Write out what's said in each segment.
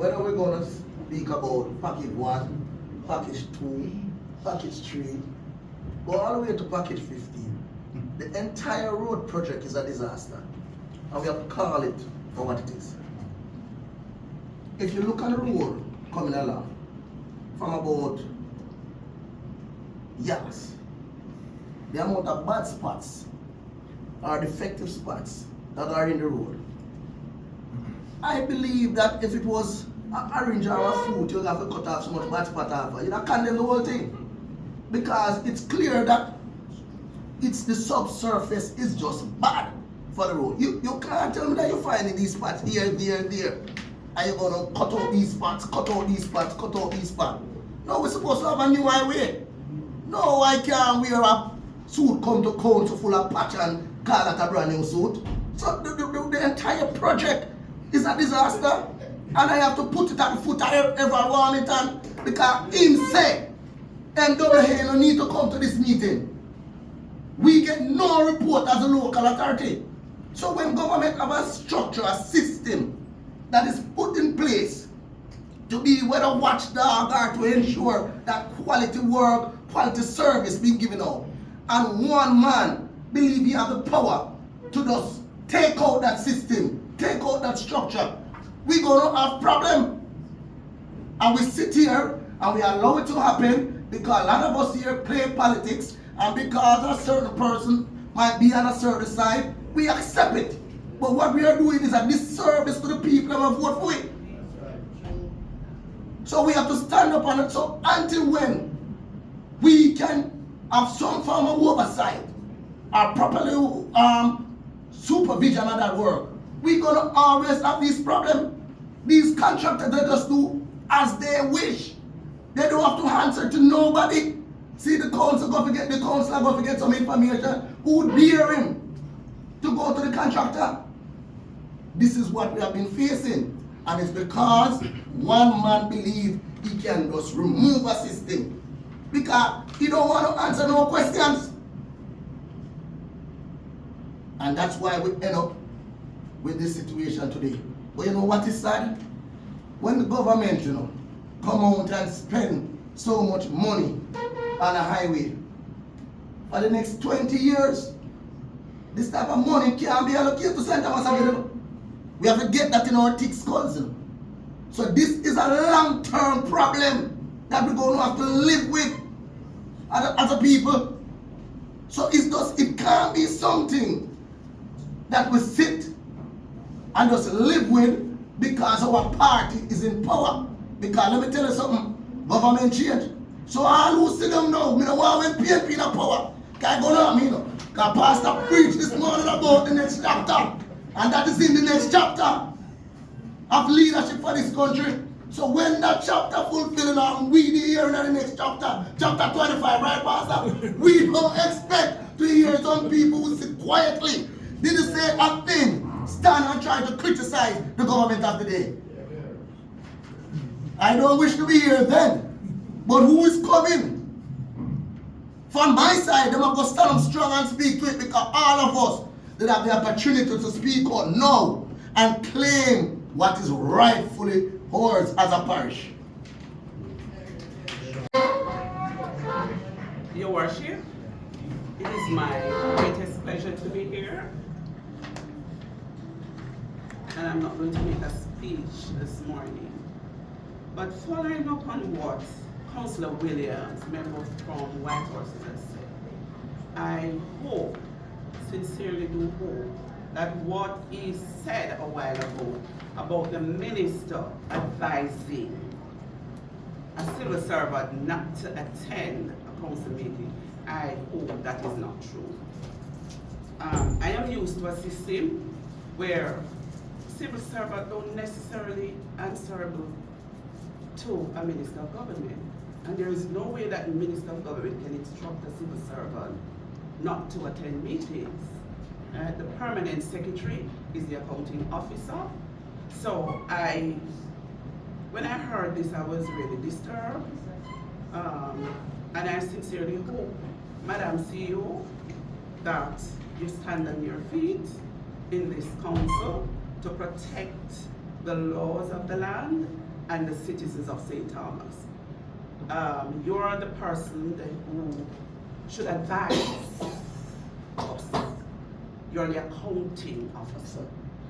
whether we're going to speak about package 1, package 2, package 3, go all the way to package 15, the entire road project is a disaster. And we have to call it for what it is. If you look at the road coming along from about Yass, the amount of bad spots or defective spots that are in the road, I believe that if it was an orange or a fruit, you'll have to cut off so much bad spot off. You'll condemn the whole thing. Because it's clear that it's the subsurface is just bad for the road. You can't tell me that you're finding these spots here, there, and there. And you're going to cut out these spots, cut out these spots, cut out these spots. No, we're supposed to have a new highway. No, I can't wear a suit come to council full of patch and call it a brand new suit. So the entire project is a disaster. And I have to put it at the foot of every Warmington because him say NWA no need to come to this meeting. We get no report as a local authority. So when government have a structure, a system that is put in place to be whether watchdog or to ensure that quality work, quality service be given out, and one man believe he has the power to just take out that system, take out that structure, we gonna have problem. And we sit here and we allow it to happen because a lot of us here play politics, and because a certain person might be on a certain side, we accept it. But what we are doing is a disservice to the people who have voted for it. So we have to stand up on it. So until when we can have some form of oversight or properly supervision of that work, we're gonna always have this problem. These contractors, they just do as they wish. They don't have to answer to nobody. See, the councilor go to get some information. Who would bear him to go to the contractor? This is what we have been facing. And it's because one man believes he can just remove a system. Because he don't want to answer no questions. And that's why we end up with this situation today. But you know what is sad? When the government, come out and spend so much money on a highway for the next 20 years, this type of money can't be allocated to St. Thomas again. We have to get that in our thick skulls. So this is a long-term problem that we're going to have to live with as a people. So it can't be something that we sit and just live with because our party is in power. Because let me tell you something, government change. So all who see them now, I don't want when PNP in power. Can't go on me, Because Pastor preached this morning about the next chapter. And that is in the next chapter of leadership for this country. So when that chapter fulfilling and we hear in the next chapter, chapter 25, right, Pastor? We don't expect to hear some people who sit quietly, didn't say a thing, stand and try to criticize the government of the day. I don't wish to be here then. But who is coming? From my side, they must go stand up strong and speak to it because all of us that have the opportunity to speak out now and claim what is rightfully ours as a parish. Your Worship, it is my greatest pleasure to be here. And I'm not going to make a speech this morning. But following up on what Councillor Williams, member from Whitehorse, has said, I hope, sincerely do hope, that what he said a while ago about the minister advising a civil servant not to attend a council meeting, I hope that is not true. I am used to a system where civil servants don't necessarily answerable to a minister of government. And there is no way that the minister of government can instruct a civil servant not to attend meetings. The permanent secretary is the accounting officer. So when I heard this, I was really disturbed. And I sincerely hope, Madam CEO, that you stand on your feet in this council to protect the laws of the land and the citizens of St. Thomas. You're the person who should advise us. You're the accounting officer.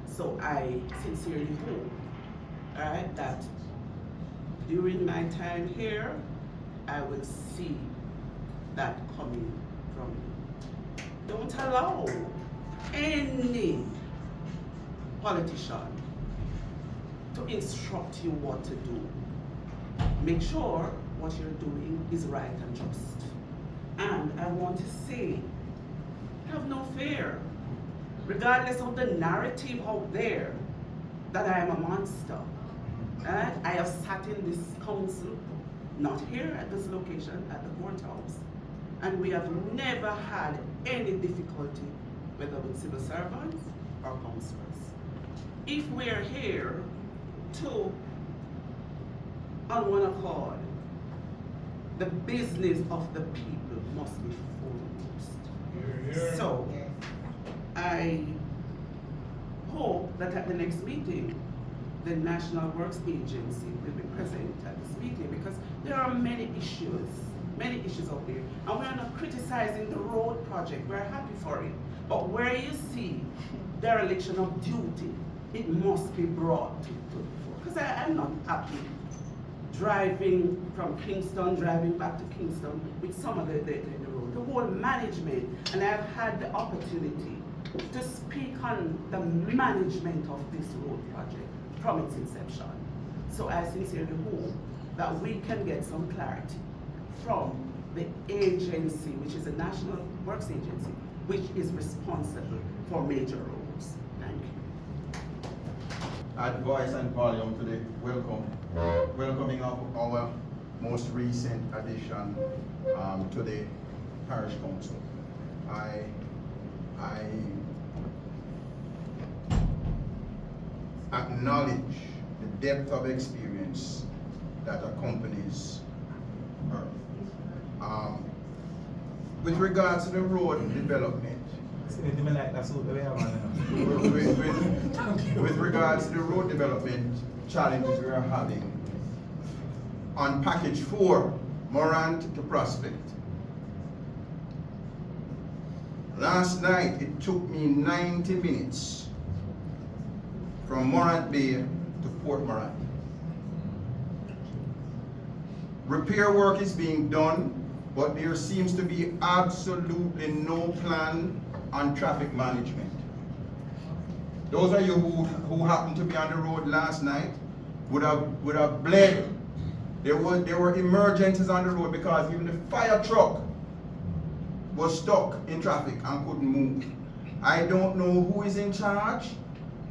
So I sincerely hope, alright, that during my time here, I will see that coming from you. Don't allow any politician to instruct you what to do. Make sure what you're doing is right and just. And I want to say, have no fear, regardless of the narrative out there that I am a monster. I have sat in this council, not here at this location, at the courthouse, and we have never had any difficulty, whether with civil servants or councillors. If we are here to, on one accord, the business of the people must be foremost. So, I hope that at the next meeting, the National Works Agency will be present at this meeting, because there are many issues out there. And we are not criticizing the road project, we're happy for it. But where you see dereliction of duty, it must be brought to the fore. Because I'm not happy driving from Kingston, driving back to Kingston with some of the road, the whole management. And I've had the opportunity to speak on the management of this road project from its inception. So I sincerely hope that we can get some clarity from the agency, which is the National Works Agency, which is responsible for major roads. Thank you. Advice and volume today. Welcoming of our most recent addition to the parish council. I acknowledge the depth of experience that accompanies her. With regards to the road development, with regards to the road development challenges we are having on package 4, Morant to Prospect. Last night it took me 90 minutes from Morant Bay to Port Morant. Repair work is being done, but there seems to be absolutely no plan on traffic management. Those of you who happened to be on the road last night would have bled. There were emergencies on the road because even the fire truck was stuck in traffic and couldn't move. I don't know who is in charge,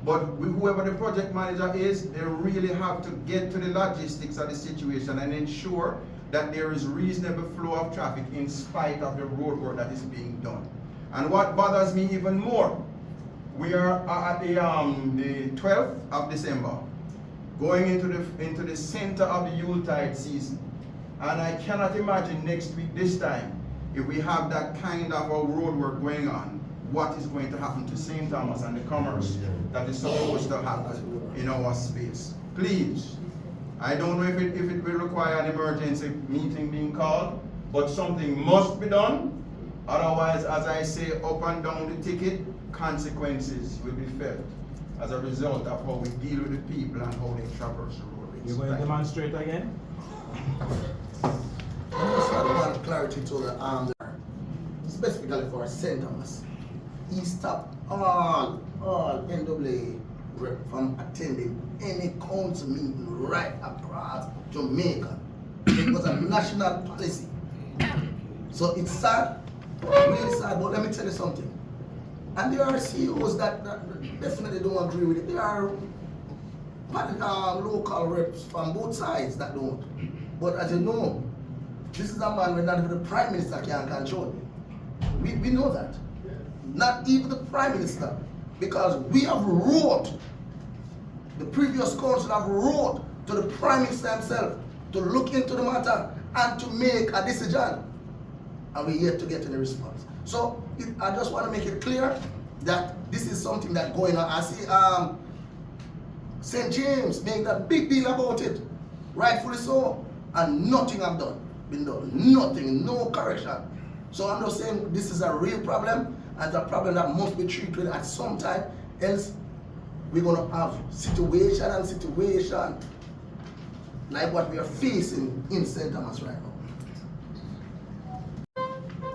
but whoever the project manager is, they really have to get to the logistics of the situation and ensure that there is reasonable flow of traffic in spite of the road work that is being done. And what bothers me even more, we are at the 12th of December, going into the center of the Yuletide season. And I cannot imagine next week this time, if we have that kind of a road work going on, what is going to happen to St. Thomas and the commerce that is supposed to happen in our space. Please, I don't know if it will require an emergency meeting being called, but something must be done. Otherwise, as I say, up and down the ticket, consequences will be felt as a result of how we deal with the people and how they traverse the roadways. You're going to demonstrate again? I want clarity to the specifically for St. Thomas. He stopped all NWA rep from attending any council meeting right across Jamaica. It was a national policy. So it's sad, really sad, but let me tell you something. And there are CEOs that definitely don't agree with it. There are local reps from both sides that don't. But as you know, this is a man where not even the Prime Minister can control. We know that. Not even the Prime Minister. Because we have wrote, the previous council have wrote to the Prime Minister himself to look into the matter and to make a decision. And we're yet to get any response. So I just want to make it clear that this is something that's going on. I see St. James made a big deal about it, rightfully so, and nothing have been done, nothing, no correction. So I'm just saying this is a real problem, and a problem that must be treated at some time, else we're gonna have situation like what we are facing in St. Thomas right now.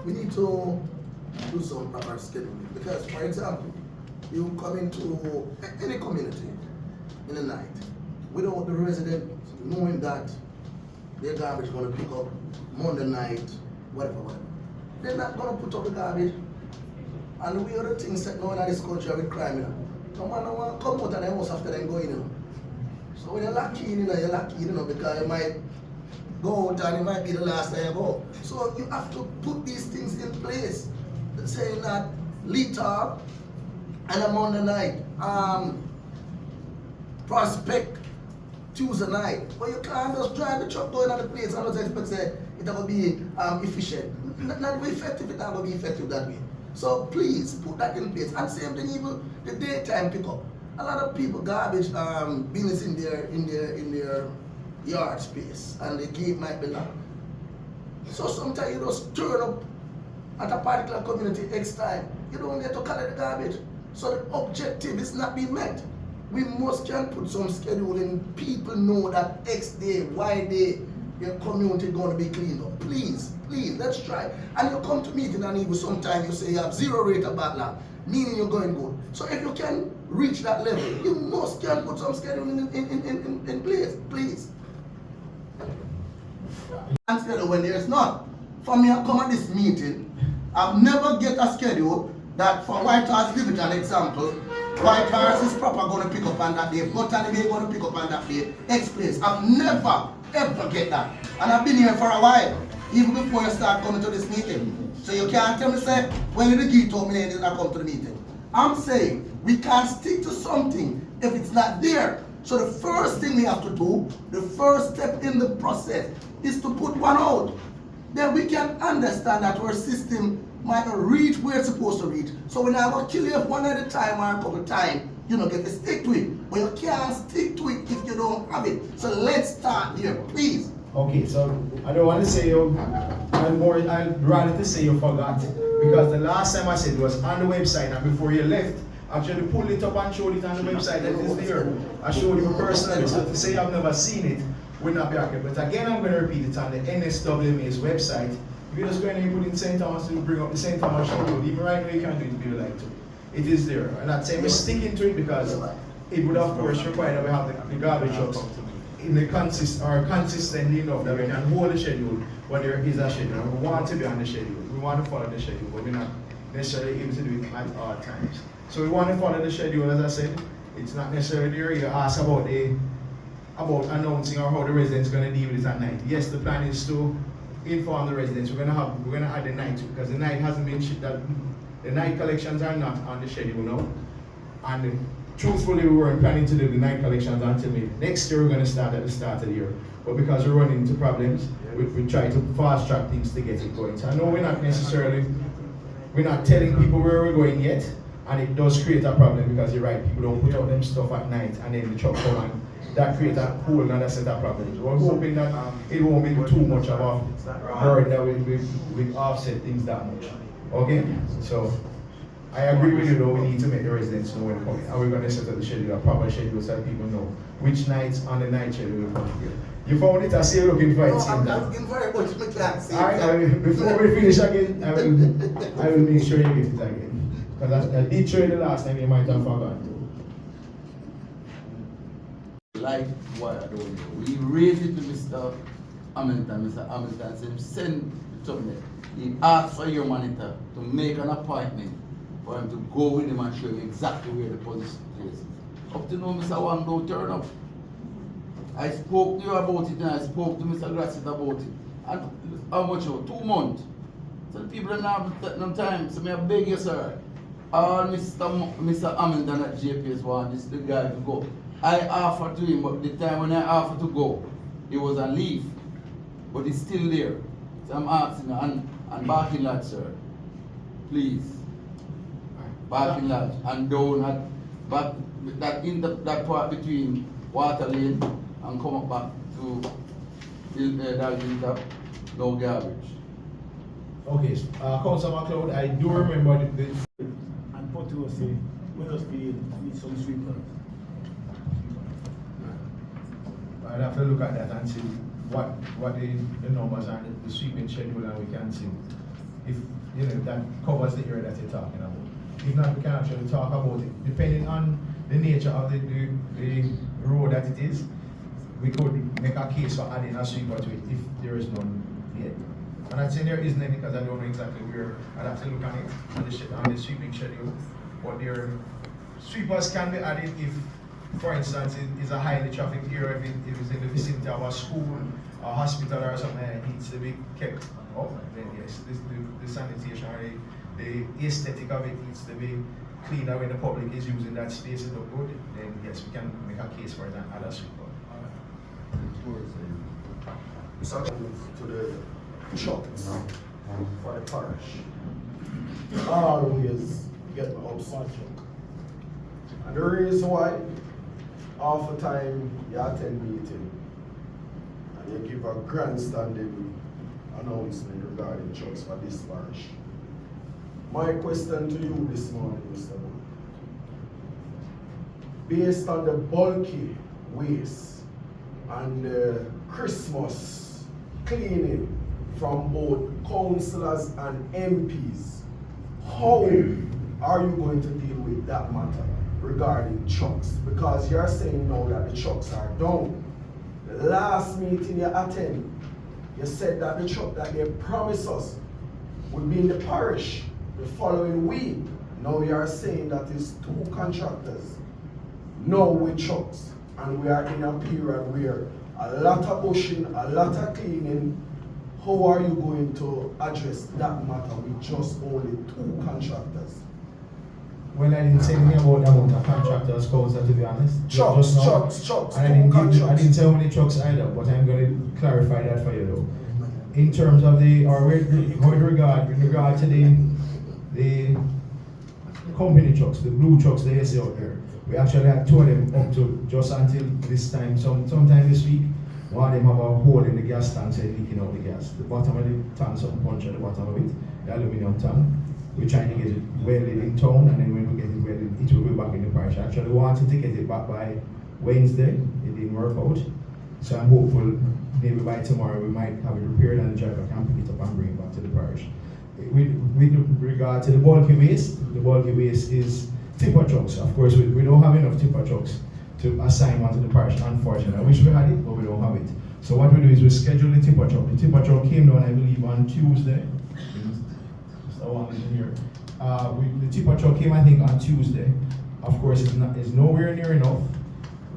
We need to do some proper scheduling, because for example, you come into any community in the night without the resident knowing that their garbage is going to pick up Monday night, whatever. They're not going to put up the garbage. And the way other things set going in this country with crime, no man don't want to come out of the house after them going, So when you're lucky, you're lucky, because you might go out and it might be the last time you go. So you have to put these things in place. Saying that Lita and a Monday night, Prospect Tuesday night, but you can't just drive the truck going on the place and just expect say it will be efficient. Not be effective, it not going to be effective that way. So please put that in place. And same thing even the daytime pickup. A lot of people garbage business in their yard space, and the gate might be locked. So sometimes you just turn up at a particular community X time, you don't get to collect the garbage. So the objective is not being met. We can put some scheduling. People know that X day, Y day, your community going to be cleaned up. Please, let's try. And you come to meeting and even sometimes you say you have 0 rate of backlog, meaning you're going good. So if you can reach that level, you can put some scheduling in place, please. And when there's not, for me, I come at this meeting, I've never get a schedule that for White Horse, give it an example, White Horse is proper going to pick up on that day, Botany Bay going to pick up on that day, X place. I've never, ever get that. And I've been here for a while, even before you start coming to this meeting. So you can't tell me, say, when the key told me they did not come to the meeting. I'm saying, we can't stick to something if it's not there. So the first thing we have to do, the first step in the process, is to put one out. Then we can understand that our system might not reach where it's supposed to reach. So when I will kill you one at a time or a couple of times, you know, get to stick to it. But you can't stick to it if you don't have it. So let's start here, please. Okay, so I don't want to say you, I'd rather to say you forgot. Because the last time I said it was on the website, and before you left, actually pulled it up and showed it on the website that is there. I showed you personally, so to say I've never seen it would not be accurate. But again, I'm going to repeat it on the NSWMA's website. If you just go and put in St. Thomas to bring up the St. Thomas schedule, even right now you can do it if you like to. It is there. And I'm saying we're sticking to it because it would of course require that we have the garbage trucks in the consistently enough that we can hold the schedule when there is a schedule. We want to be on the schedule. We want to follow the schedule, but we're not necessarily able to do it at all times. So we want to follow the schedule, as I said. It's not necessarily there. You ask about announcing or how the residents are going to deal with it at night. Yes, the plan is to inform the residents. We're going to add the night because the night hasn't been that the night collections are not on the schedule now. And truthfully, we weren't planning to do the night collections until maybe next year. We're going to start at the start of the year. But because we're running into problems, we try to fast track things to get it going. So I know we're not telling people where we're going yet, and it does create a problem because you're right, people don't put out them stuff at night and then the truck come and that creates a whole another set of problems. We're hoping that it won't be too much of a burden that we offset things that much. Okay? So I agree with you though, we need to make the residents know when coming. And we're going to set up the schedule, a proper schedule so that people know which nights on the night schedule we're coming here. You found it, I see you looking for it. No, I'm not looking for it, but you can't see it. Before we finish again, I will make sure you get it again. Because I did show you the last time, you might have forgotten. Like what I don't know. We raised it to Mr. Hamilton. Mr. Hamilton said, send it to me. He asked for your monitor to make an appointment for him to go with him and show him exactly where the position is. Up to now, Mr. Wang don't turn up. I spoke to you about it and I spoke to Mr. Grasset about it. And how much? 2 months. So the people don't have no time. So I beg you, sir. All Mr. Hamilton at JPS want is the guy to go. I offered to him, but the time when I offered to go, he was on leave. But he's still there. So I'm asking, and parking lot, sir. Please. Parking lot. And down at back that part between Water Lane and come up back to Dalvin Top, no garbage. Okay, Councilor McLeod, I do remember the And Potosi, Weathersfield need some sweepers. I'd have to look at that and see what the numbers are, the sweeping schedule, and we can see if that covers the area that you're talking about. If not, we can actually talk about it. Depending on the nature of the road that it is, we could make a case for adding a sweeper to it if there is none yet. And I'd say there isn't any because I don't know exactly where. I'd have to look on it on the sweeping schedule. But there sweepers can be added if, for instance, it is a highly trafficked area, if it's in the vicinity of a school, a hospital or something that needs to be kept up, then yes, the sanitation or the aesthetic of it needs to be cleaner when the public is using that space to look good, then yes, we can make a case for it and add a sweeper. So, to the shops for the parish. Always get upset. And the reason why, half the time you attend meeting and you give a grandstanding announcement regarding trucks for this parish. My question to you this morning, Mr. Wood, based on the bulky waste and the Christmas cleaning from both councillors and MPs, how are you going to deal with that matter regarding trucks? Because you're saying now that the trucks are down. The last meeting you attended, you said that the truck that they promised us would be in the parish the following week. Now you are saying that it's 2 contractors now with trucks, and we are in a period where a lot of bushing, a lot of cleaning. How are you going to address that matter with just only 2 contractors? Well, I didn't say anything about the amount of contractors, Councilor, to be honest. Trucks. And I didn't say how many trucks either, but I'm going to clarify that for you though. In terms of with regard to the company trucks, the blue trucks they see out there, we actually had 2 of them up to just until this time, sometime this week. One of them have a hole in the gas tank, so leaking out the gas. The bottom of the tank, something punch at the bottom of it, the aluminium tank. We're trying to get it welded in town, and then when we get it welded, it will be back in the parish. I actually wanted to get it back by Wednesday. It didn't work out. So I'm hopeful maybe by tomorrow we might have it repaired and the driver can pick it up and bring it back to the parish. With regard to the bulky waste is tipper trucks. Of course, we don't have enough tipper trucks to assign one to the parish, unfortunately. I wish we had it, but we don't have it. So what we do is we schedule the tipper truck. The tipper truck came down, I believe, on Tuesday. Here. The tipper truck came, I think, on Tuesday. Of course, it's nowhere near enough,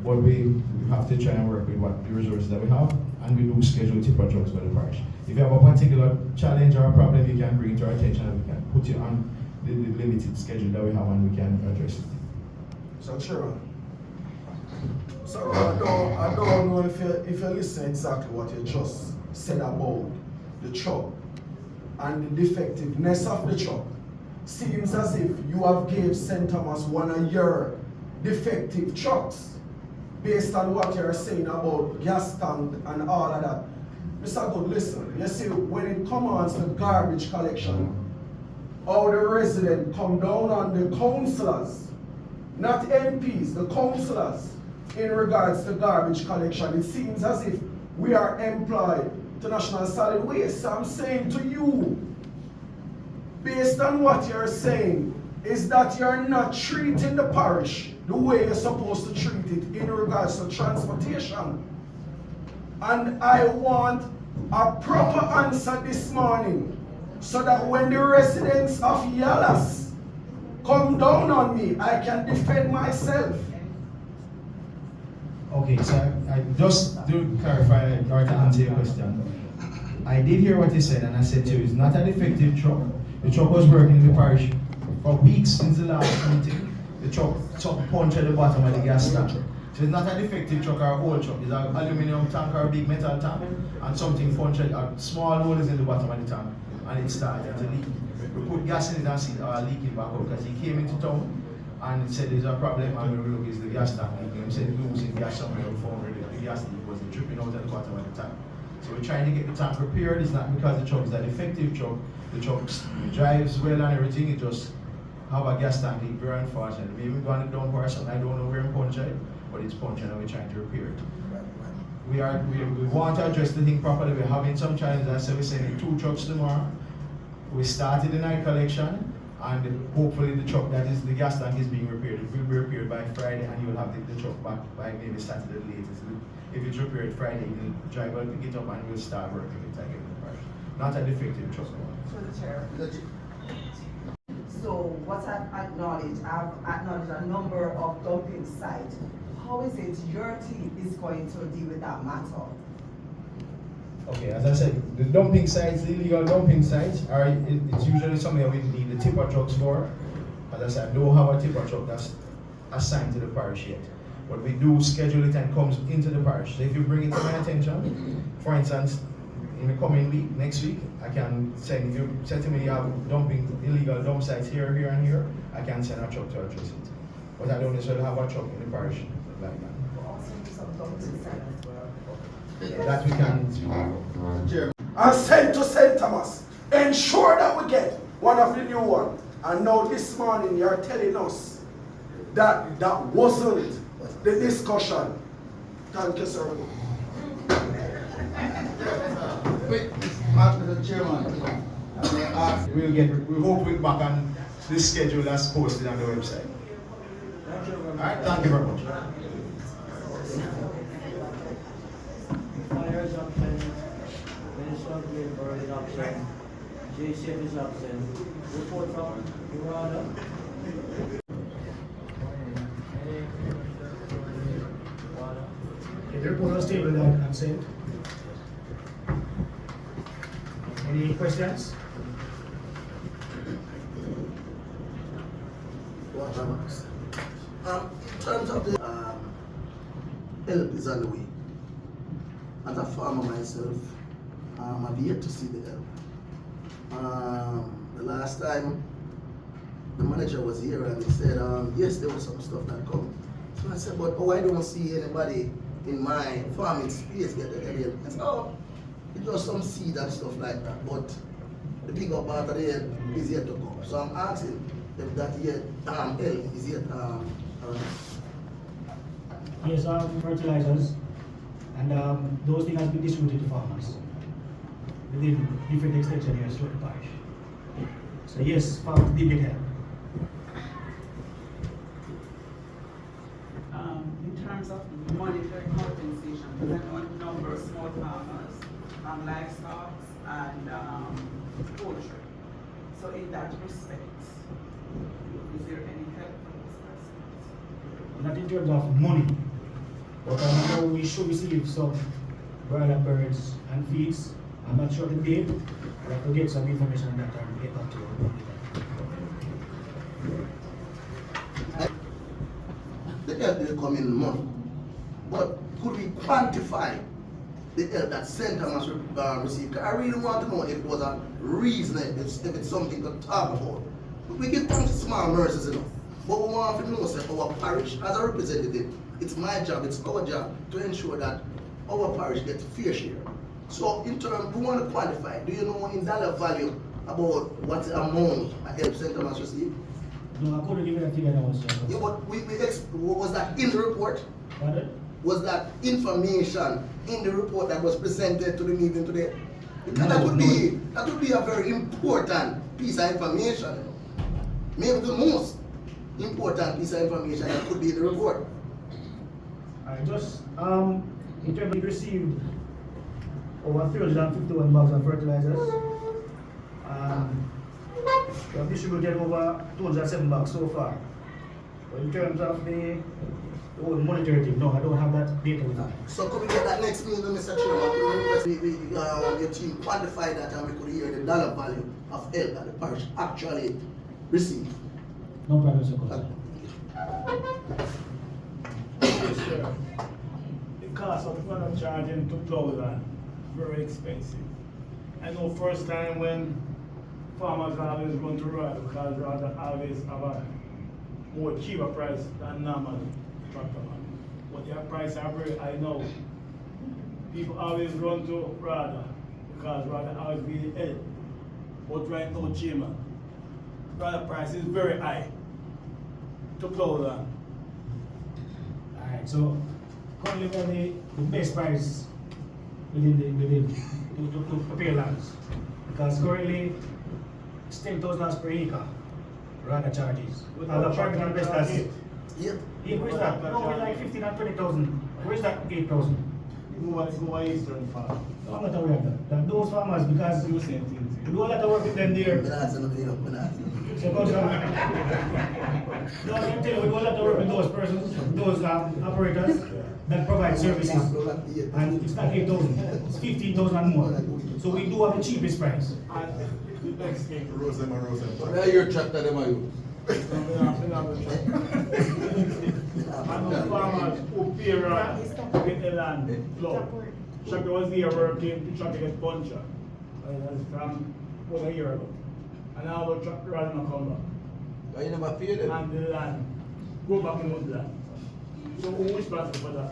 but we have to try and work with what the resources that we have, and we do schedule tipper trucks for the parish. If you have a particular challenge or a problem, you can bring it to our attention, and we can put it on the limited schedule that we have, and we can address it. So, Chairman, so I don't know if you listen exactly what you just said about the truck and the defectiveness of the truck. Seems as if you have gave St. Thomas one of your defective trucks based on what you're saying about gas tank and all of that. Mr. Good, listen, you see, when it comes to garbage collection, all the residents come down on the councillors, not MPs, the councillors, in regards to garbage collection. It seems as if we are employed to National Solid Waste. So I'm saying to you, based on what you're saying, is that you're not treating the parish the way you're supposed to treat it in regards to transportation. And I want a proper answer this morning so that when the residents of Yalas come down on me, I can defend myself. Okay, so I just to clarify or to answer your question. I did hear what you said, and I said to you, it's not a defective truck. The truck was working in the parish for weeks since the last meeting. The truck punched at the bottom of the gas tank. So it's not a defective truck or a old truck. It's an aluminum tank or a big metal tank, and something punched at a small hole is in the bottom of the tank, and it started to leak. We put gas in it and see it leaking back out because he came into town and it said there's a problem, and when we look, it's the gas tank leaking. He said losing gas somewhere, we found the gas leak was dripping out at the bottom of the tank. So we're trying to get the tank repaired. It's not because the truck is an effective truck. The truck drives well and everything, it just have a gas tank leak, very unfortunate. We even gone down for something, I don't know where in puncture, but it's punctured and we're trying to repair it. We want to address the thing properly. We're having some challenges. I said we're sending 2 trucks tomorrow. We started the night collection, and hopefully the truck that is the gas tank is being repaired. It will be repaired by Friday, and you'll have the truck back by maybe Saturday latest. If it's repaired Friday, the driver will pick it up and we'll start working it again. Not a defective truck. Through the chair. So what I've acknowledged a number of dumping sites. How is it your team is going to deal with that matter? Okay, as I said, the dumping sites, the illegal dumping sites, it's usually something that we need the tipper trucks for. As I said, I don't have a tipper truck that's assigned to the parish yet. But we do schedule it and comes into the parish. So if you bring it to my attention, for instance, in the coming week, next week, I can send, if you say to me you have illegal dump sites here, here, and here, I can send a truck to address it. But I don't necessarily have a truck in the parish like that. Also do some dumping sites as well. That we can. Chairman. And send to St. Thomas. Ensure that we get one of the new one. And now this morning you're telling us that that wasn't the discussion. Thank you, sir. Wait, Mr. Chairman. We hope we're back on this schedule that's posted on the website. Alright, thank you very much. Fire is absent, Minister of Labor is absent, JCF is absent. Report from Your Honor. The report was tabled and sent. Any questions? In terms of the help is on the way. As a farmer myself, I've yet to see the help. The last time the manager was here and he said, yes, there was some stuff that come. So I said, but I don't see anybody in my farming space get the help. I said, oh, it's just some seed and stuff like that, but the bigger part of the help is yet to come. So I'm asking if that yet help is yet Yes, fertilizers, and those things has been distributed to farmers within different extension areas throughout the parish. So yes, farmers did get help. In terms of monetary compensation, because I know a number of small farmers, livestock and poultry. So in that respect, is there any help for those persons? Not in terms of money, but I know we should receive some broiler birds and feeds. I'm not sure the date, but I have to get some information on that and get back to you. The help will come in money, but could we quantify the help that St. Thomas received? I really want to know if it was a reason, if it's something to talk about. We give thanks to small mercies, you know, but we want to know that our parish, as a representative, it's my job, it's our job to ensure that our parish gets fair share. So in terms, we want to quantify. Do you know in dollar value about what amount of help St. Thomas received? No, I couldn't give you a figure now, sir. Yeah, but was that in the report? Pardon? Was that information in the report that was presented to the meeting today? Because No, that would be a very important piece of information. Maybe the most important piece of information that could be in the report. I just, in terms of we received over 351 bags of fertilizers. We have distributed over 207 bags so far. But in terms of the whole monetary thing, no, I don't have that data with me. So could we get that next meeting, Mr. Chairman? Could we request your team quantify that and we could hear the dollar value of help that the parish actually received? No problem, sir. Yes, sir. The cost of further charging 2,000, very expensive. I know first time when farmers always run to road because they always have a more cheaper price than normal tractor man. But their price are very high now. People always run to Rada because Rada always be the head. But right now, Chairman, Rada price is very high to plow land. Alright, so currently we have the best price within to prepare lands. Because currently it's $10,000 per acre rather charges. Other private investors. Yep. Yeah, where's that? No, we're like 15 and 20,000. Where's that 8,000? Go Eastern Farm. No, I'm not aware of that. Those farmers, because Do the same thing. we do a lot of work with them there. So, Councilor, no, I can tell you, we do a lot of work with those persons, those operators that provide services. And it's not 8,000, it's 15,000 and more. So we do have the cheapest price. And the next thing, Rosemarie. What are your tractor them are you? and the farmers who pay rent with the land flow. Shaka was there working, trying to get puncture. That's from over a year ago. And now the truck rather not come back. Why you never pay them? And the land, go back in woodland. So who is responsible for that?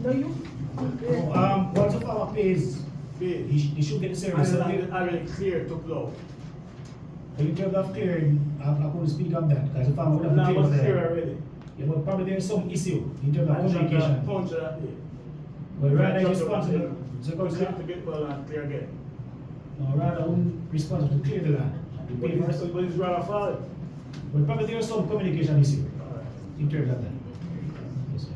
No, you. Once a farmer pays, Pay. he should get the And service. the land is already clear to plow. In terms of clearing, I couldn't speak on that, because the farmer would The have to land clear was for clear that. already. Yeah, but probably there's some issue in terms of And shaka communication. puncture that day. But rather Truck responsible, so to Councilor, to get the land clear again. no, rather responsible to clear the land. To But pay for it. it's rather far. But probably there's some communication issue in terms of that. Yes, sir.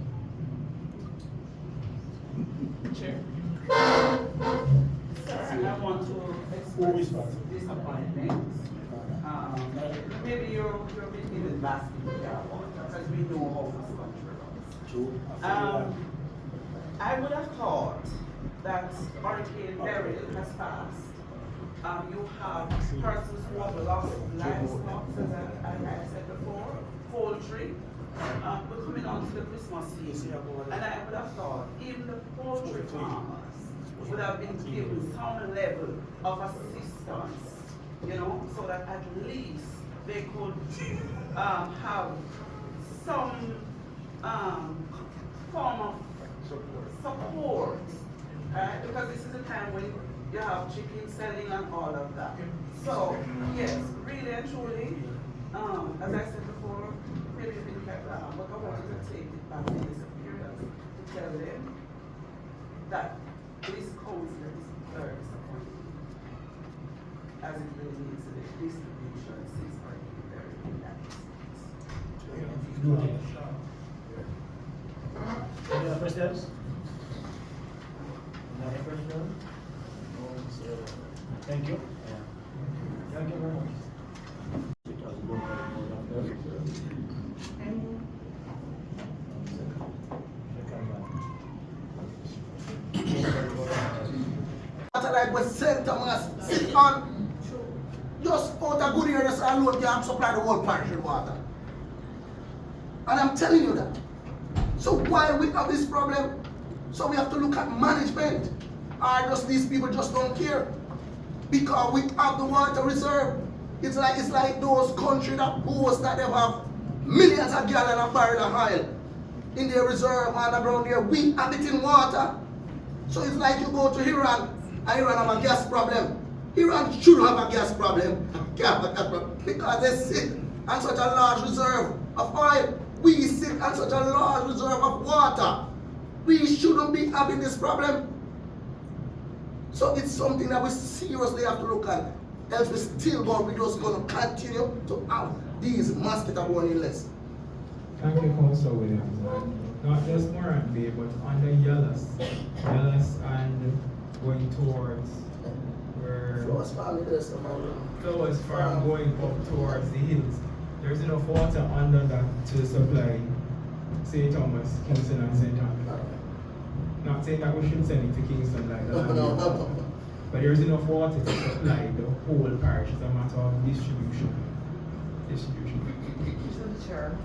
Chair. Sir, I want to Who is express disappointment. Maybe you're beginning last week, because we know how this country runs. True. I would have thought that Hurricane Beryl has passed. You have persons who have lost livestock, as I said before, poultry. We're coming on to the Christmas season, and I would have thought even the poultry farmers would have been given some level of assistance, you know, so that at least they could have some form of support, because this is a time when you have chicken selling and all of that. So, yes, really and truly, as I said before, maybe you've been kept down, but I wanted to take it back in this appearance to tell them that this council is very disappointing, as it relates to the distribution since Hurricane Beryl in that instance. Noted. Any other questions? Another question? Thank you. Thank you very much. Like we sent them as sit on just out of good areas alone can supply the whole parish with water. And I'm telling you that. So why we have this problem? So we have to look at management. Or just these people just don't care. Because we have the water reserve. It's like those countries that boast that they have millions of gallons of barrel of oil in their reserve underground there. We have it in water. So it's like you go to Iran, and Iran have a gas problem. Iran should have a gas problem, because they sit on such a large reserve of oil. We sit on such a large reserve of water. We shouldn't be having this problem. So it's something that we seriously have to look at. Else we still we're just going to continue to have these mosquito-borne illness. Thank you, Councilor Williams. Not just Moran Bay, but on the Yellows and going towards where Flowers Farm going up towards the hills. There's enough water under that to supply St. Thomas, Kingston, and St. Andrew. Not saying that we should send it to Kingston like that. No. But there's enough water to supply the whole parish. It's a matter of distribution. Mr. Chair.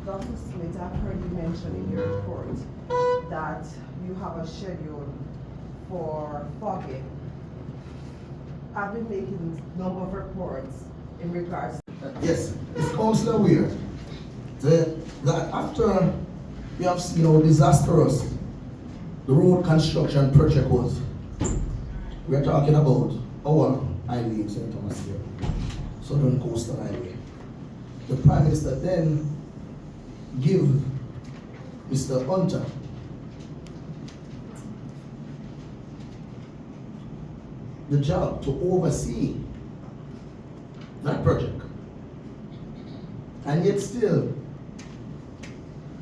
Dr. Smith, I've heard you mention in your report that you have a schedule for fogging. I've been making a number of reports in regards. Yes, it's Councillor aware that after we have seen how disastrous the road construction project was, we are talking about our highway in St. Thomas here, Southern Coastal Highway. The Prime Minister then give Mr. Hunter the job to oversee that project. And yet still,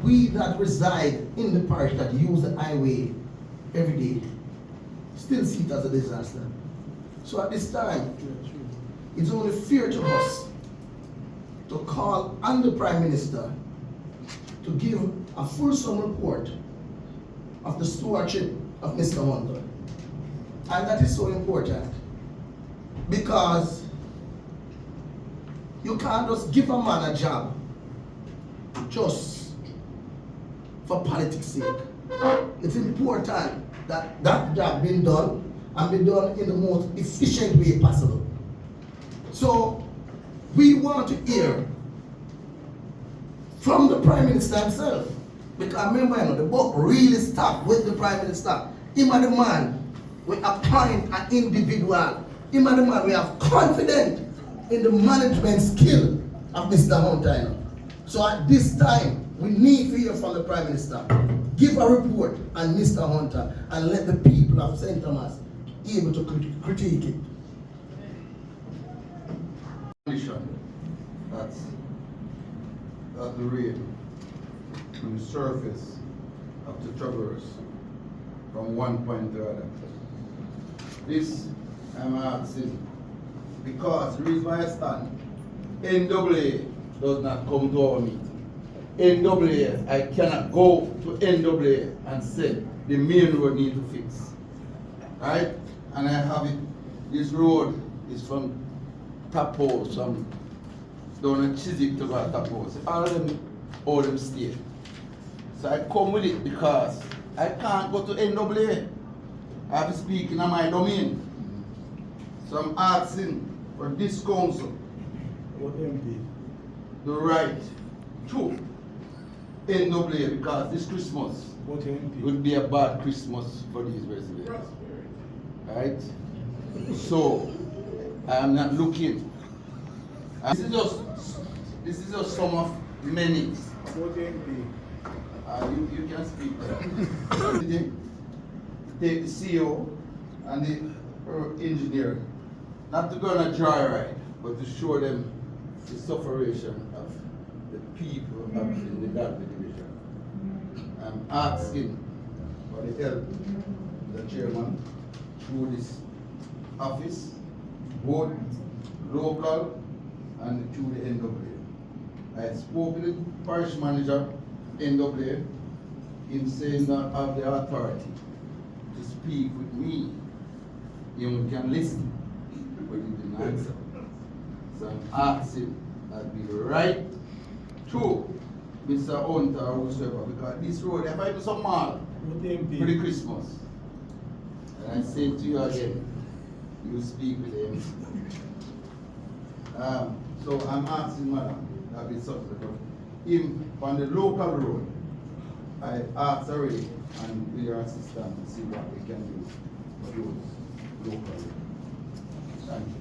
we that reside in the parish that use the highway every day still see it as a disaster. So at this time, it's only fair to us to call on the Prime Minister to give a fulsome report of the stewardship of Mr. Hunter. And that is so important because you can't just give a man a job just for politics' sake. It's important that that job be done and be done in the most efficient way possible. So we want to hear from the Prime Minister himself, because remember, you know, the book really stopped with the Prime Minister. Him and the man we appoint an individual. Him and the man we have confidence in the management skill of Mr. Hunter. So at this time, we need to hear from the Prime Minister. Give a report on Mr. Hunter and let the people of St. Thomas be able to critique it. That's the rate from the surface of the traverse from one point to the other. This I'm asking because the reason why I stand, NAA does not come to our meeting. NAA, I cannot go to NAA and say the main road need to fix. Right? And I have it, this road is from Tapos, from down in Chiswick to go to Tapos. All them stay. So I come with it because I can't go to NAA. I have to speak in my domain. So I'm asking for this council the right to NAA because this Christmas would be a bad Christmas for these residents. Right? So I am not looking. This is just some of many. You can speak. Take the CEO and the engineer, not to go on a joyride, but to show them the sufferation of the people in the Dalby division. I'm asking for the help of the chairman through this office, both local and through the NAA. I spoke with the parish manager, NAA, in saying that I have the authority to speak with me. You can listen, but you didn't answer. So I'm asking that be right to Mr. Hunter or whoever, because this road, if I do some mal for the Christmas, and I say to you again, you speak with him. So I'm asking, madam, that be something for him on the local road. I asked already, and we are assistant to see what we can do for those local. Thank you.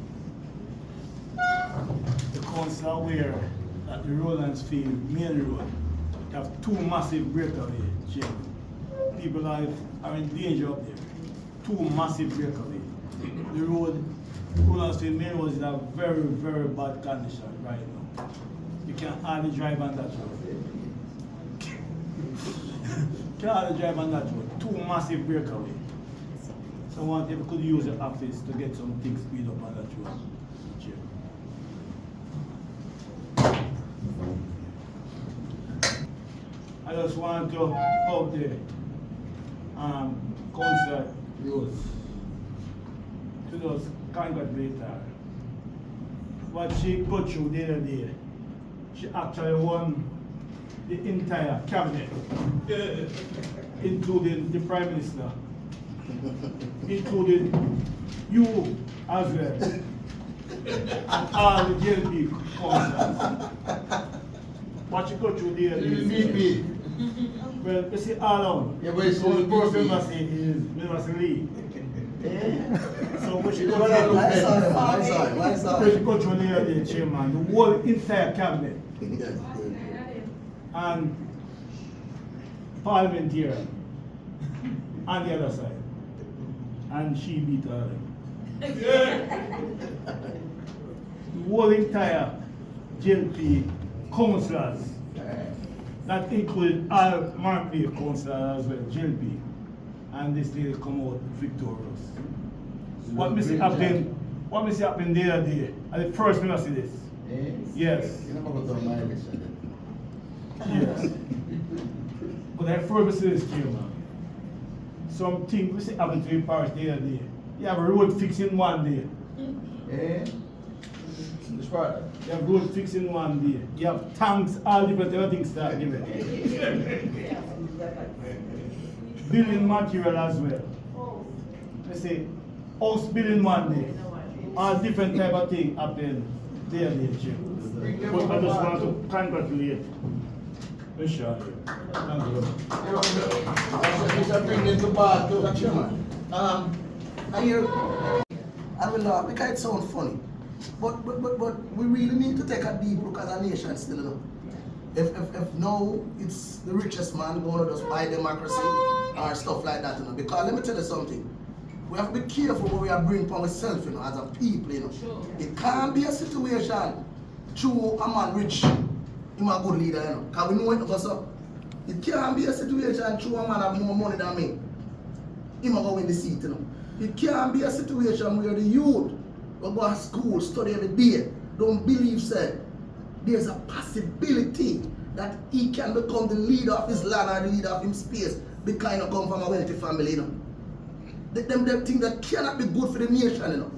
The council are aware that the Roland's Field main road have two massive breakaway chains. People are in danger up there. Two massive breakaway. The road, Roland's Field main road is in a very, very bad condition right now. You can hardly drive on that road. Can hardly drive on that road. Two massive breakaway. So I want if we could use the office to get some things speed up on that road. I just want to hope the Councillor Rose to just congratulate her. What she got through the other day, she actually won the entire cabinet, including the Prime Minister, including you as well. and all the jail people councillors. What you go through there You is, meet me. well, you see all of Yeah, but it's the only still person busy. I see is Mr. Lee. So what you go What I through, look I saw him, I saw him, I saw what you him. go through there, the chairman, the whole entire cabinet Yes, and parliamentarian on the other side. And she beat her. The whole entire JLP councillors, that include all Markley councillors as well, JLP. And this lady come out victorious. What me see happen there, and the first me I see this. Yes. You never go to my election. Yes. But I first see this chairman. Something we see happen to the parish there. You have a road fixing one day. Eh? Which part? You have road fixing one day. You have tanks, all different things start giving. Building material as well. Let's say house building one day. All different type of thing happen there, Chair. But I just want to congratulate Mr. Thank you. You should bring them to bar too. Dr. Chairman, I hear, I will laugh because it sounds funny. But we really need to take a deep look at our nation still, you know. If now it's the richest man going to just buy democracy or stuff like that, you know. Because let me tell you something. We have to be careful what we are bringing for ourselves, you know, as a people, you know. Sure. It can't be a situation through a man rich, him a good leader, you know. Because we know it goes up. It can't be a situation through a man have more money than me. Him a go win the seat, you know. It can't be a situation where the youth will go to school, study every day, don't believe, say, there's a possibility that he can become the leader of his land or the leader of his space because he come from a wealthy family, you know. Them things that cannot be good for the nation, you know.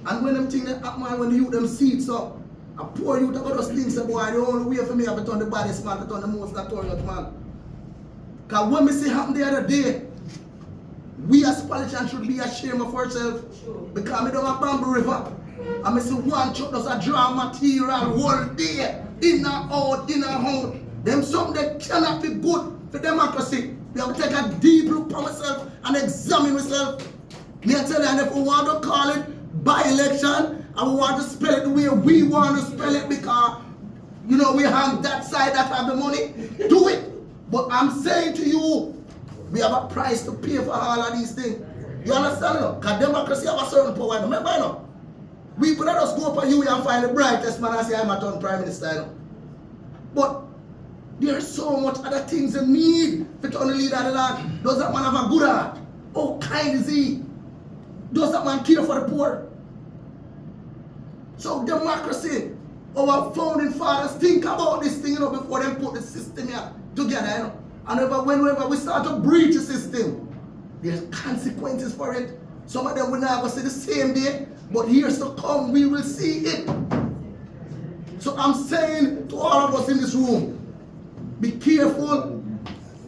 And when them things that happen, when the youth them see it, so a poor youth about those things, say, boy, the only way for me to turn the baddest man, to turn the most notorious man. Because when me see happen the other day, we as politicians should be ashamed of ourselves. Sure. Because we don't have Bamboo River. And I see one truck does a draw material all day, in and out, in and out. Them something that cannot be good for democracy. We have to take a deep look for ourselves and examine ourselves. Me I tell you, and if we want to call it by-election, and we want to spell it the way we want to spell it because, you know, we have that side that have the money, do it. But I'm saying to you, we have a price to pay for all of these things. You understand, you know? Because democracy have a certain power. Remember, you know? We could not just go up on you and find the brightest man and say, I'm a turn prime minister, you know? But there's so much other things you need to turn the leader of the land. Does that man have a good heart? How kind is he? Does that man care for the poor? So democracy, our founding fathers think about this thing, you know, before they put the system here together, you know. And whenever we start to breach the system, there's consequences for it. Some of them will never see the same day, but years to come, we will see it. So I'm saying to all of us in this room, be careful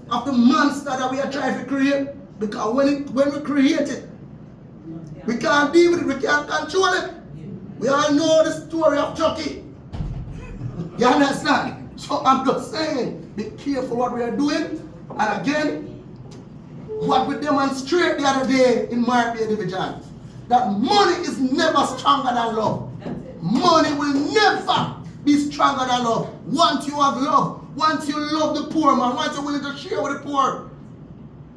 of the monster that we are trying to create, because when we create it, we can't deal with it, we can't control it. We all know the story of Chucky. You understand? So I'm just saying, be careful what we are doing. And again, what we demonstrate the other day in Markley Division, that money is never stronger than love. Money will never be stronger than love. Once you have love, once you love the poor man, once you're willing to share with the poor,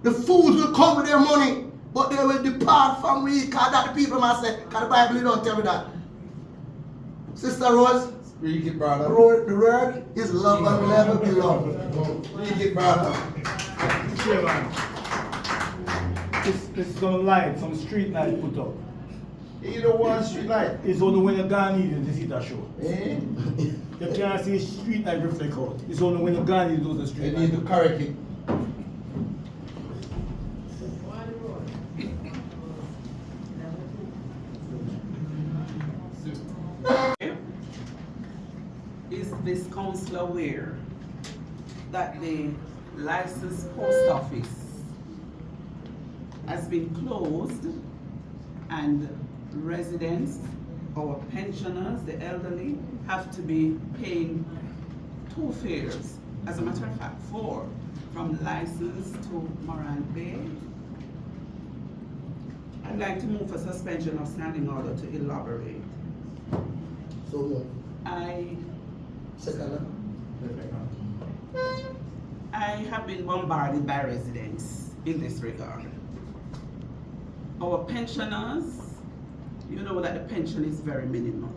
the fools will come with their money, but they will depart from we, because that the people must say, because the Bible don't tell me that. Sister Rose, Speak it, brother. the word is love and will never be loved. Speak it, brother. Chairman, this is gonna light, some street light put up. You don't want street light. It's only when you're gone in to see that show. Eh? You can't see street light reflect out. It's only when you're gone in to the You street need light. to correct it. Is this council aware that the licensed post office has been closed and residents our pensioners, the elderly, have to be paying 2 fares, as a matter of fact, 4, from License to Moran Bay. I'd like to move for suspension of standing order to elaborate. So moved. Second. I have been bombarded by residents in this regard. Our pensioners, you know that the pension is very minimal.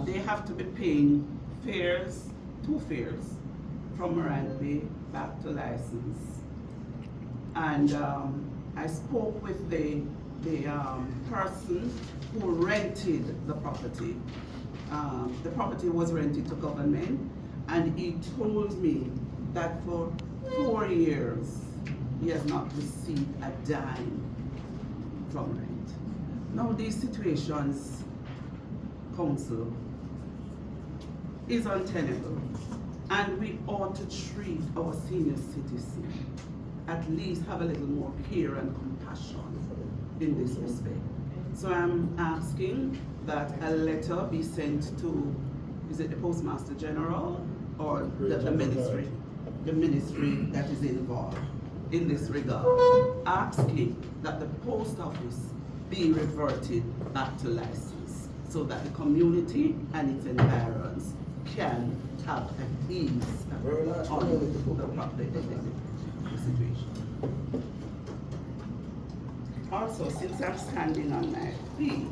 They have to be paying fares, 2 fares, from Moran Bay back to License. And I spoke with the person who rented the property. The property was rented to government, and he told me that for 4 years he has not received a dime from rent. Now these situations, council, is untenable, and we ought to treat our senior citizens, at least have a little more care and compassion in this respect. So I'm asking that a letter be sent to, is it the Postmaster General or the ministry? The ministry that is involved in this regard, asking that the post office be reverted back to License so that the community and its environs can have an ease on the situation. Also, since I'm standing on my feet,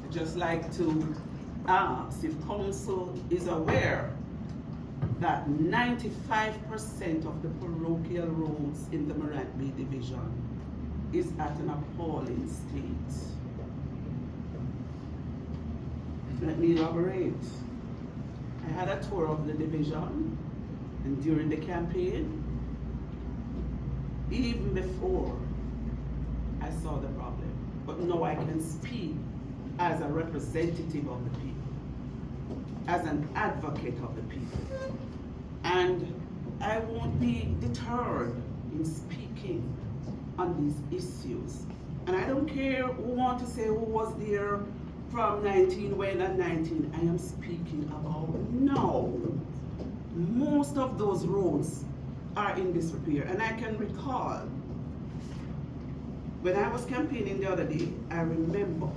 I'd just like to ask if council is aware that 95% of the parochial roads in the Moran Bay division is at an appalling state. Let me elaborate. I had a tour of the division, and during the campaign, even before I saw the problem, but now I can speak as a representative of the people, as an advocate of the people. And I won't be deterred in speaking on these issues. And I don't care who want to say who was there from 19 when and 19. I am speaking about now. Most of those roads are in disrepair. And I can recall when I was campaigning the other day, I remember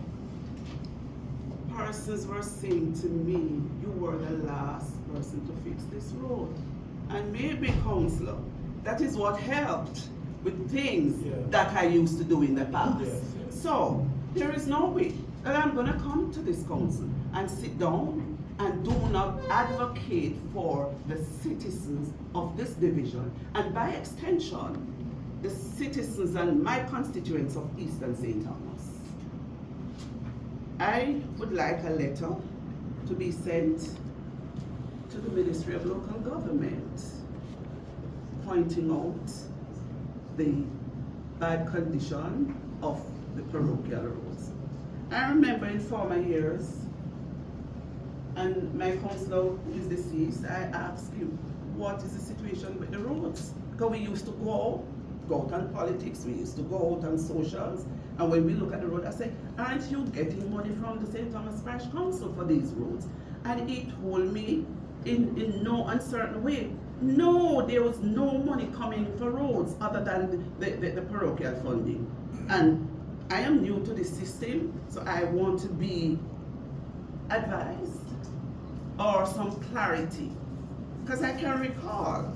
persons were saying to me, you were the last person to fix this road. And maybe, councillor, that is what helped with things that I used to do in the past. So there is no way that I'm gonna come to this council and sit down and do not advocate for the citizens of this division, and by extension, the citizens and my constituents of Eastern St. Thomas. I would like a letter to be sent to the Ministry of Local Government, pointing out the bad condition of the parochial roads. I remember in former years, and my councillor who is deceased, I asked him, what is the situation with the roads? Because we used to go out on politics, we used to go out on socials, and when we look at the road, I say, aren't you getting money from the St. Thomas Parish Council for these roads? And he told me in no uncertain way, no, there was no money coming for roads other than the parochial funding. And I am new to this system, so I want to be advised or some clarity. Because I can recall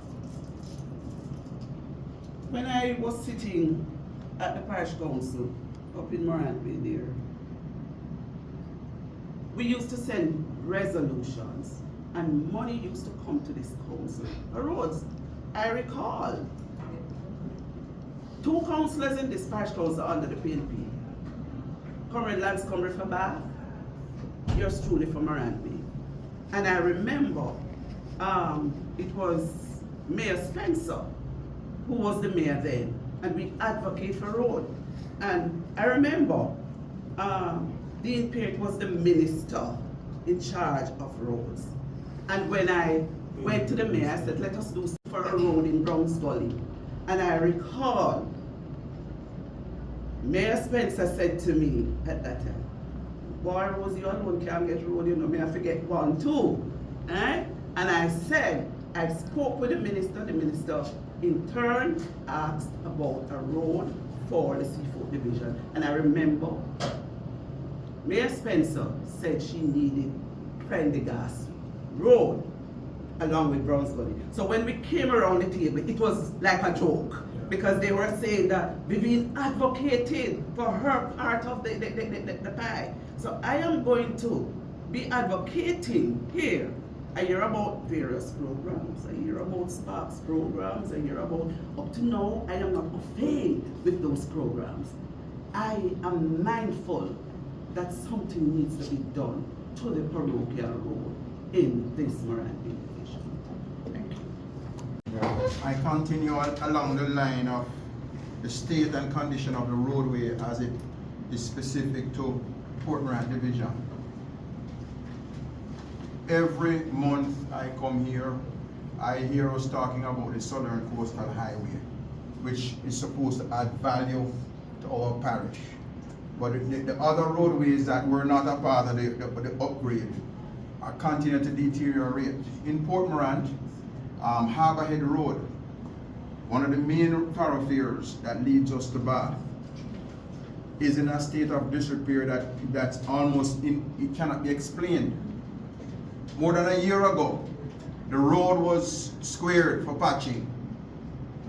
when I was sitting at the parish council up in Moran Bay there, we used to send resolutions and money used to come to this council for roads. I recall 2 councillors in this parish council under the PNP. Comrade Lanscombe for Bath, yours truly for Moran Bay. And I remember it was Mayor Spencer who was the mayor then, and we advocate for road. And I remember Dean Peart was the minister in charge of roads. And when I went to the mayor, I said, let us do for a road in Brown's Gully. And I recall Mayor Spencer said to me at that time, boy, Rose, you alone can't get road, you know, me I forget one too. Eh? And I said, I spoke with the minister in turn asked about a road for the seafood division. And I remember Mayor Spencer said she needed Prendergast Road along with Browns Gully. So when we came around the table, it was like a joke because they were saying that Vivian advocated for her part of the pie. So I am going to be advocating here. I hear about various programs, I hear about Sparks programs, I hear about, up to now, I am not afraid with those programs. I am mindful that something needs to be done to the parochial road in this Morandi division. Thank you. I continue along the line of the state and condition of the roadway as it is specific to Port Morant division. Every month I come here, I hear us talking about the Southern Coastal Highway, which is supposed to add value to our parish. But the other roadways that were not a part of the upgrade are continuing to deteriorate. In Port Morant, Harborhead Road, one of the main thoroughfares that leads us to Bath, is in a state of disrepair that's almost, it cannot be explained. More than a year ago, the road was squared for patching,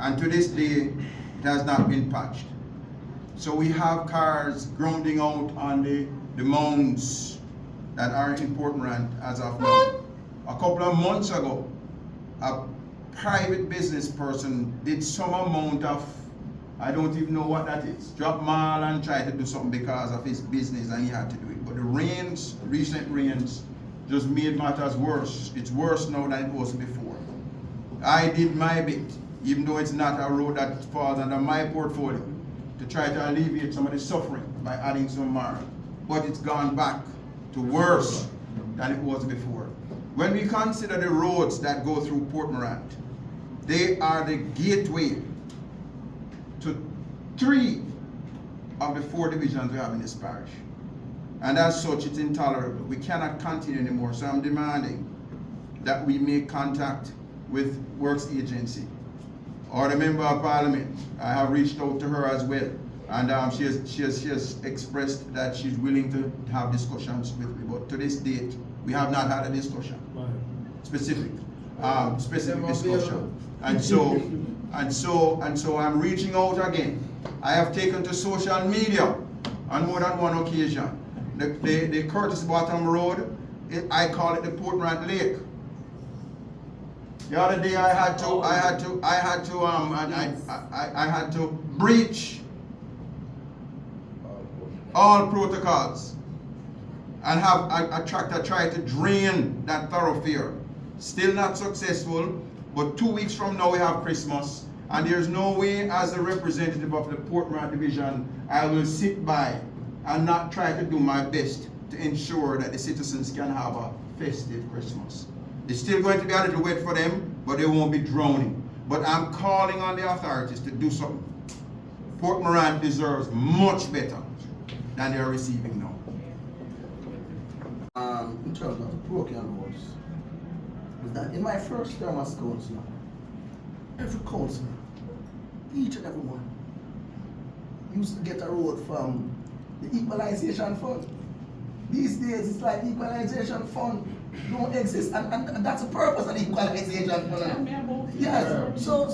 and to this day, it has not been patched. So we have cars grounding out on the mounds that are in Port Morant as of now. A couple of months ago, a private business person did some amount of, I don't even know what that is, drop mall and try to do something because of his business and he had to do it. But the rains, recent rains, just made matters worse. It's worse now than it was before. I did my bit, even though it's not a road that falls under my portfolio, to try to alleviate some of the suffering by adding some more. But it's gone back to worse than it was before. When we consider the roads that go through Port Morant, they are the gateway to 3 of the 4 divisions we have in this parish. And as such, it's intolerable. We cannot continue anymore. So I'm demanding that we make contact with Works Agency or the Member of Parliament. I have reached out to her as well. And she has expressed that she's willing to have discussions with me. But to this date, we have not had a discussion. Specific discussion. And so I'm reaching out again. I have taken to social media on more than one occasion. The Curtis Bottom Road, I call it the Port Morant Lake. The other day I had to breach all protocols and have a tractor try to drain that thoroughfare. Still not successful, but 2 weeks from now we have Christmas, and there's no way as a representative of the Port Morant division I will sit by and not try to do my best to ensure that the citizens can have a festive Christmas. It's still going to be a little wet for them, but they won't be drowning. But I'm calling on the authorities to do something. Port Morant deserves much better than they're receiving now. In terms of the parochial roads, is that in my first term as councillor, every councillor, each and every one, used to get a road from the equalization fund. These days it's like equalization fund don't exist, and that's the purpose of the equalization fund. Yes. So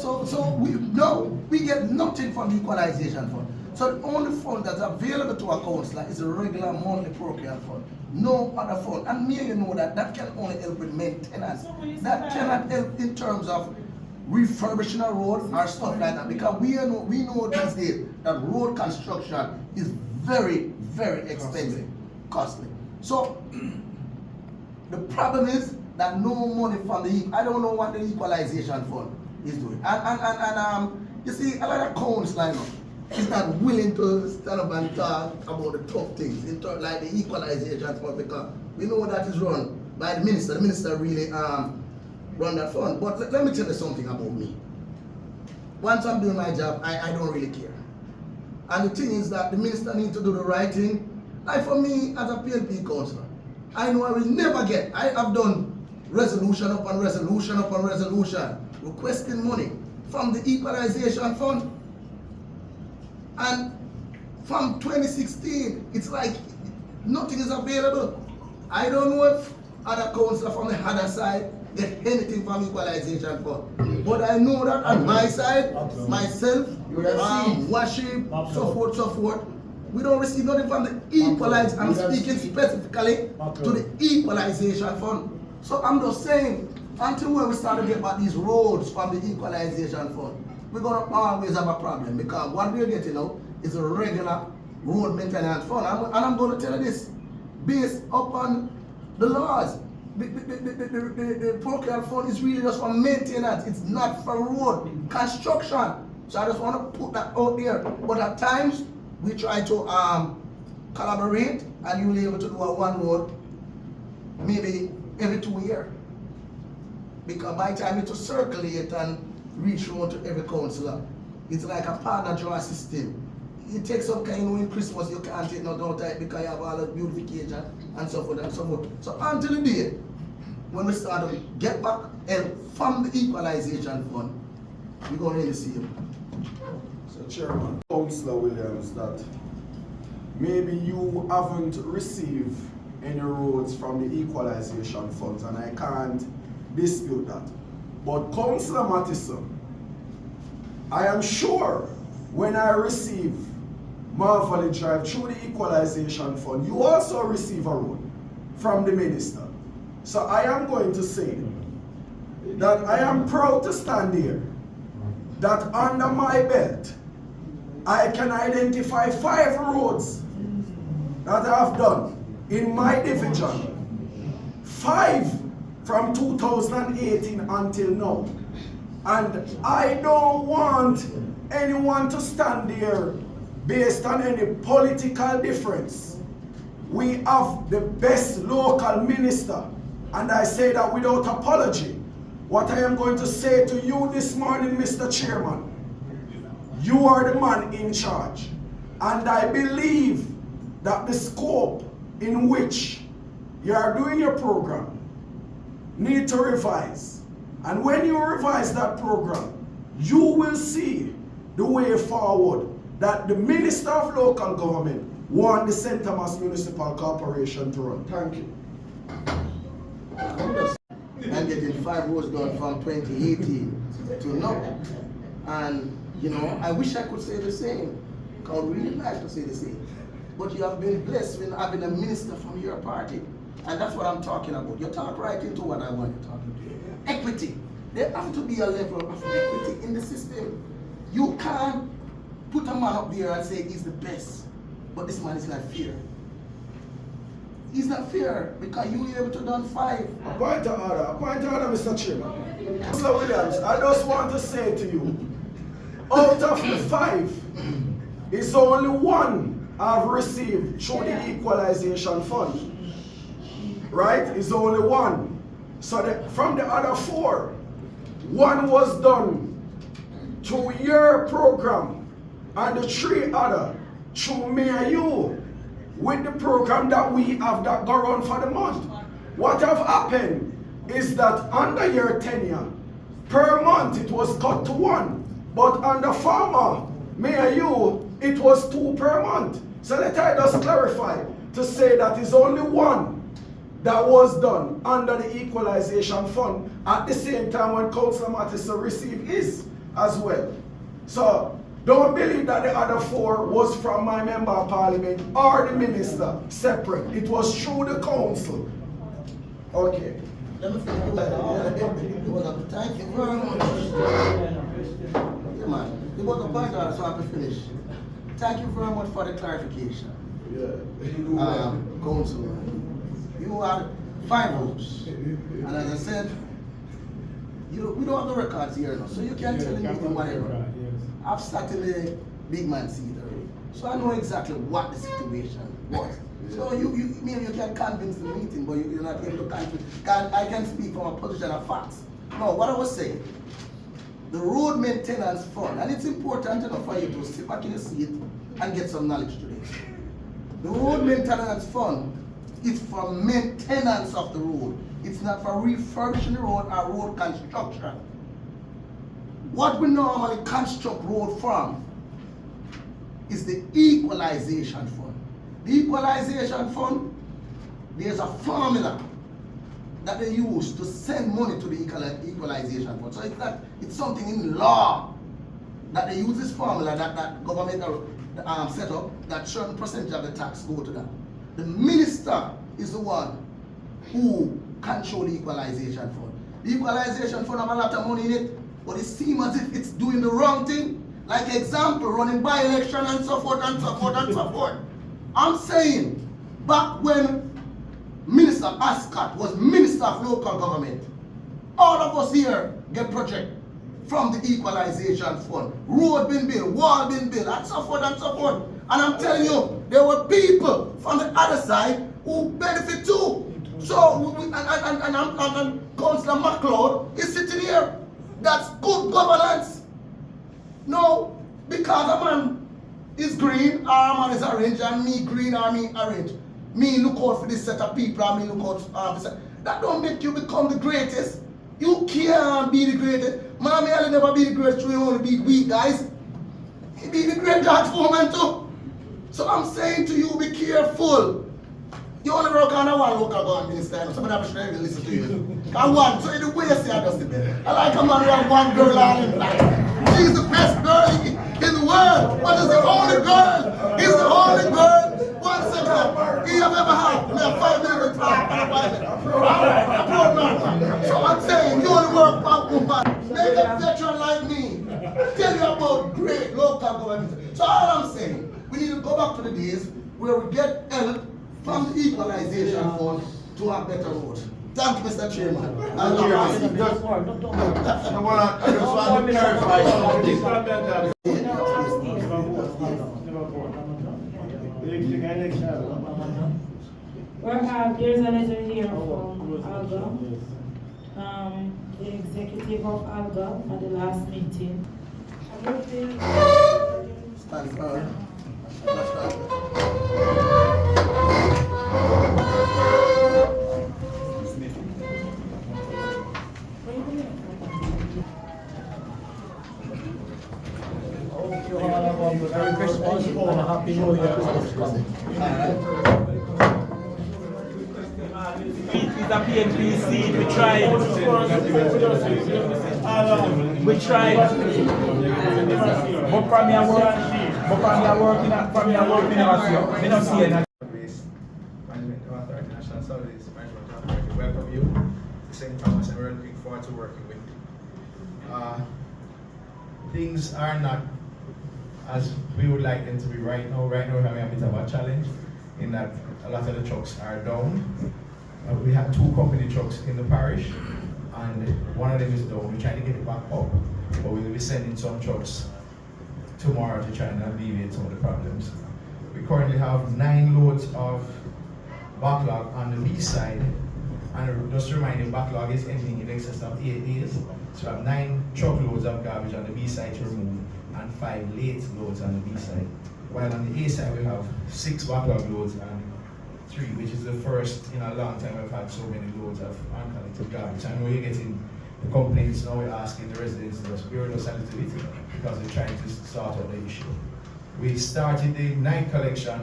we get nothing from the equalization fund. So the only fund that's available to a councillor is a regular monthly parochial fund. No other fund. And me, you know that can only help with maintenance. That cannot help in terms of refurbishing a road or stuff like that, because we know these days that road construction is very, very expensive, costly. So the problem is that no money from I don't know what the equalization fund is doing. And you see, a lot of councillors is not willing to stand up and talk about the tough things, like the equalization fund, because we know that is run by the minister. The minister really run that fund. But let me tell you something about me. Once I'm doing my job, I don't really care. And the thing is that the minister needs to do the right thing, Like for me, as a PLP councillor, I know I will never get, I have done resolution upon resolution upon resolution requesting money from the equalization fund. And from 2016, it's like nothing is available. I don't know if other councillors from the other side get anything from equalization fund. But I know that on my side, myself, worship, so forth, we don't receive nothing from the equalization. I'm speaking specifically to the equalization fund. So I'm just saying, until when we start to get back these roads from the equalization fund, we're gonna always have a problem, because what we're getting now is a regular road maintenance fund. And I'm gonna tell you this, based upon the laws, the procure fund is really just for maintenance. It's not for road construction. So I just want to put that out there. But at times, we try to collaborate, and you'll be able to do a one road maybe every 2 years. Because by the time it to circulate and reach out to every councillor, it's like a partner draw system. It takes some kind, in Christmas you can't take no downtime because you have all the beautification and so forth and so forth. So until the day when we start to get back help from the equalization fund, we're going to really see him. So Chairman, Councillor Williams, that maybe you haven't received any roads from the equalization funds, and I can't dispute that. But Councillor Mattison, I am sure when I receive Marvally Drive through the equalization fund, you also receive a road from the minister. So I am going to say that I am proud to stand here, that under my belt, I can identify 5 roads that I have done in my division. 5 from 2018 until now. And I don't want anyone to stand there based on any political difference. We have the best local minister, and I say that without apology. What I am going to say to you this morning, Mr. Chairman, you are the man in charge, and I believe that the scope in which you are doing your program need to revise. And when you revise that program, you will see the way forward that the Minister of Local Government want the St. Thomas Municipal Corporation to run. Thank you. And getting 5 roads done from 2018 to now. And you know, I wish I could say the same. I would really like to say the same. But you have been blessed with having a minister from your party. And that's what I'm talking about. You talk right into what I want you talking to. Equity. There have to be a level of equity in the system. You can't put a man up there and say he's the best, but this man is not fair. He's not fair because you were able to done 5. A point of order, Mr. Chairman. Councillor Williams, I just want to say to you, out of the 5, it's only 1 I've received through the equalization fund. Right? It's only 1. So from the other 4, 1 was done through your program, and the 3 other through me and you, with the program that we have that go on for the month. What have happened is that under your tenure, per month it was cut to 1, but under farmer, me and you, it was 2 per month. So let I just clarify to say that it's only 1 that was done under the equalization fund at the same time when Councillor Mattison received his as well. So don't believe that the other 4 was from my member of parliament or the minister separate. It was through the council. Okay. Let me finish. Thank you very much. Yeah, man. It was a point, so I have to finish. Thank you very much for the clarification. Yeah. Councilor, you had 5 votes, and as I said, we don't have the records here now, so you can tell me whatever. I've sat in the big man seat already, so I know exactly what the situation was. So maybe you can convince the meeting, but you're not able to convince. I can speak from a position of facts. No, what I was saying, the road maintenance fund, and it's important enough for you to sit back in your seat and get some knowledge today. The road maintenance fund is for maintenance of the road. It's not for refurbishing the road or road construction. What we normally construct road from is the equalization fund. The equalization fund, there's a formula that they use to send money to the equalization fund. So it's something in law that they use this formula that government set up, that certain percentage of the tax go to that. The minister is the one who control the equalization fund. The equalization fund have a lot of money in it, but it seems as if it's doing the wrong thing. Like example, running by-election and so forth and so forth and so forth. I'm saying, back when Minister Ascot was Minister of Local Government, all of us here get project from the equalization fund. Road been built, wall been built, and so forth and so forth. And I'm telling you, there were people from the other side who benefit too. So, and Councillor MacLeod is sitting here. That's good governance. No, because a man is green, or a man is orange, and me green or me orange. Me look out for this set of people, and me look out for this set. That don't make you become the greatest. You can't be the greatest. Mommy will never be the greatest, you only be weak guys. He be the great George Foreman too. So I'm saying to you, be careful. You only work on one local government minister, so I'm not sure to listen to you. I want, so the way you say I just did that. I like a man who have one girl on him like, she's the best girl in the world, but is the only girl. He's the only girl. 1 second. He have ever had. We have 5 minutes to talk. So I'm saying, you only work for woman. Make a veteran like me tell you about great local government. So all I'm saying, we need to go back to the days where we get help from the equalization fund to have better roads. Thank you, Mr. Chairman. I just want to clarify something. Well, there's a letter here from Alga, the executive of Alga at the last meeting. Stand firm. Merry Christmas and a Happy New Year. It's a PNPC, we tried. We tried. But from your work, we don't see it. Management Authority, National Service Management Authority, welcome you to St. Thomas, and we're looking forward to working with you. Things are not as we would like them to be right now. Right now we're having a bit of a challenge in that a lot of the trucks are down. We have 2 company trucks in the parish, and one of them is down. We're trying to get it back up, but we will be sending some trucks tomorrow to try and alleviate some of the problems. We currently have 9 loads of backlog on the B side, and just to remind you, backlog is anything in excess of 8 days. So we have 9 truckloads of garbage on the B side to remove, and 5 late loads on the B side. While on the A side we have 6 backlog loads and 3, which is the first in a long time we've had so many loads of uncollected garbage. I know you're getting the complaints now, we're asking the residents to spare us a little bit because they're trying to sort out the issue. We started the night collection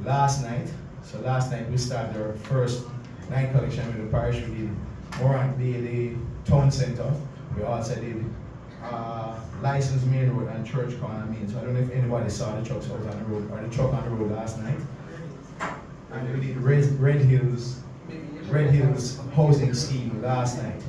last night. So last night we started our first night collection with the parish. We did the town center. We also did License Main Road and Church Corner Main. So I don't know if anybody saw the trucks out on the road or the truck on the road last night. And we did Red Hills housing scheme last night.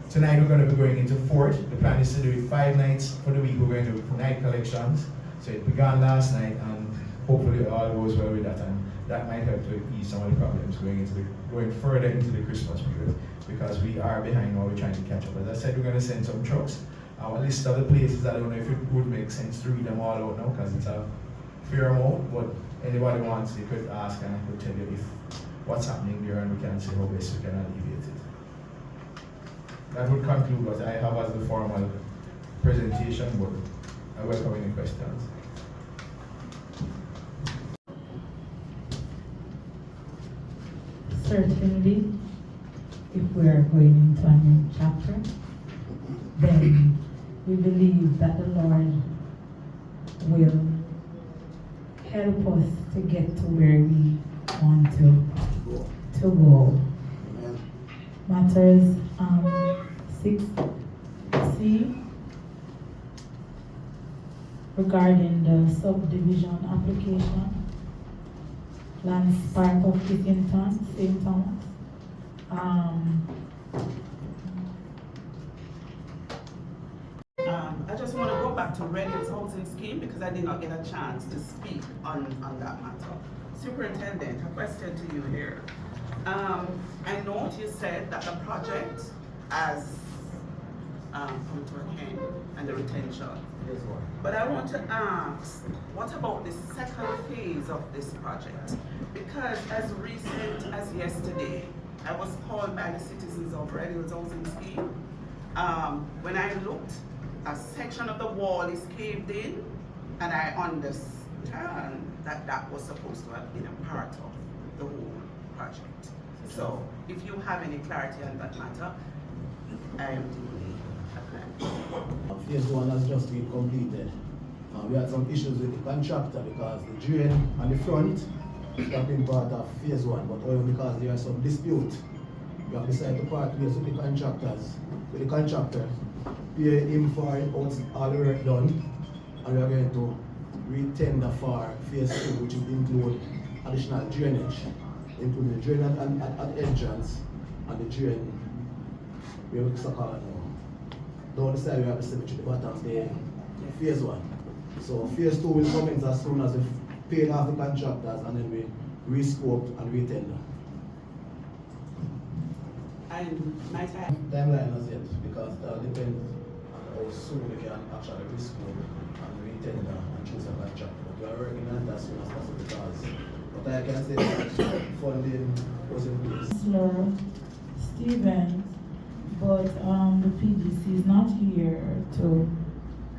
Tonight we're going to be going into Fort. The plan is to do it 5 nights for the week. We're going to do night collections. So it began last night, and hopefully all goes well with that, and that might help to ease some of the problems going further into the Christmas period, because we are behind while we're trying to catch up. As I said, we're going to send some trucks. Our list of the places, I don't know if it would make sense to read them all out now because it's a fair amount, but anybody wants, they could ask and I could tell you if what's happening there, and we can see how best we can alleviate it. That would conclude what I have as the formal presentation, but I welcome any questions. certainly, if we are going into a new chapter, then we believe that the Lord will help us to get to where we want to go. Matters 6C regarding the subdivision application, land part of Islington, St. Thomas. I just want to go back to Redding's housing scheme because I did not get a chance to speak on that matter. Superintendent, a question to you here. I note you said that the project has come to an end and the retention. But I want to ask, what about the second phase of this project? Because as recent as yesterday, I was called by the citizens of Redding's housing scheme. When I looked, a section of the wall is caved in, and I understand that that was supposed to have been a part of the whole project. So, if you have any clarity on that matter, I am Phase 1 has just been completed. We had some issues with the contractor because the drain on the front has been part of phase 1, but only because there are some dispute. We have decided to part ways with the contractor, pay him for all the work done, and we are going to re-tender for phase 2, which will include additional drainage, including the drain at the entrance and the drain where we call it now. Down the side we have the cemetery, the bottom there, phase 1. So phase 2 will commence as soon as we paid off the contractors and then we re-scoped and re-tender. And might I? Timeline as yet, because that depends on how soon we can actually re-scope and re-tender and choose a contractor. But we are working on that as soon as possible because what I can say is that funding was in place. Councillor Stevens, but the PDC is not here to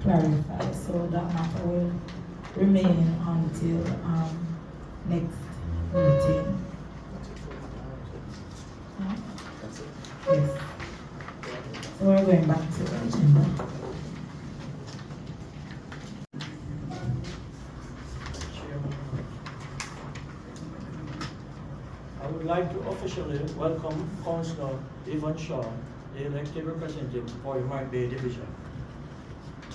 clarify, so that matter will remain until next meeting. Yes. So we're going back to the agenda. I would like to officially welcome Councillor Evan Shaw, the elected representative for Mark Bay Division.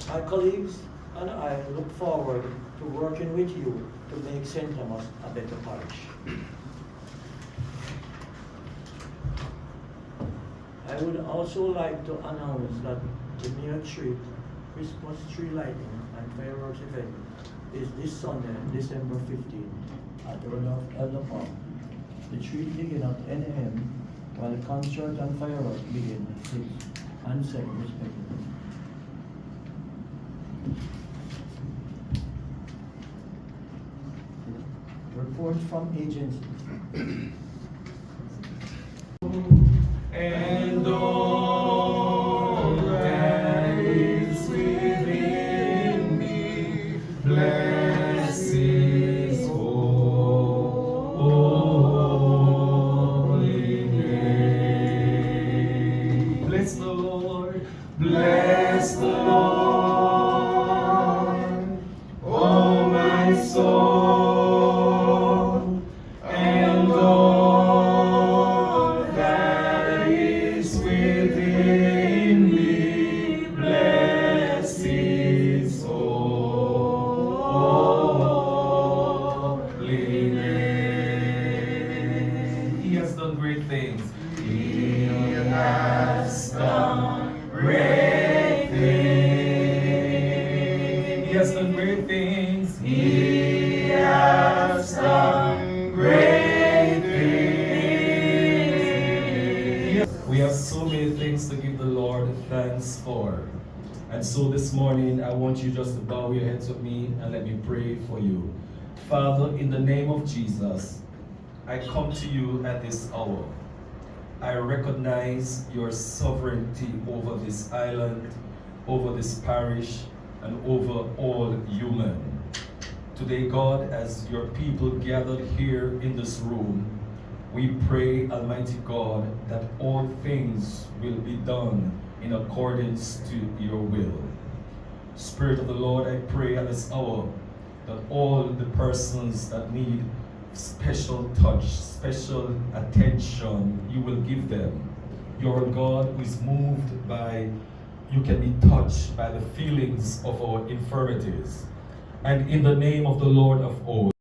My colleagues and I look forward to working with you to make St. Thomas a better parish. I would also like to announce that the Mayor Street Christmas tree lighting and fireworks event is this Sunday, December 15th at the Rodolph Elder Park. The tree begin at 10 a.m. while the concert and fireworks begin at 6 and 7 respectively. Reports from agencies. And all that is within me, bless His holy name. Bless the Lord, bless the Lord, oh my soul, and all that is within me, bless His holy name. He has done great things. He has done great things. He has done great things. He has done great things. We have so many things to give the Lord thanks for. And so this morning, I want you just to bow your heads with me and let me pray for you. Father, in the name of Jesus, I come to you at this hour. I recognize your sovereignty over this island, over this parish, and over all human. Today, God, as your people gathered here in this room, We pray, Almighty God, that all things will be done in accordance to your will. Spirit of the Lord, I pray at this hour that all the persons that need special touch, special attention, you will give them. You're a God who is moved by, you can be touched by the feelings of our infirmities. And in the name of the Lord of hosts,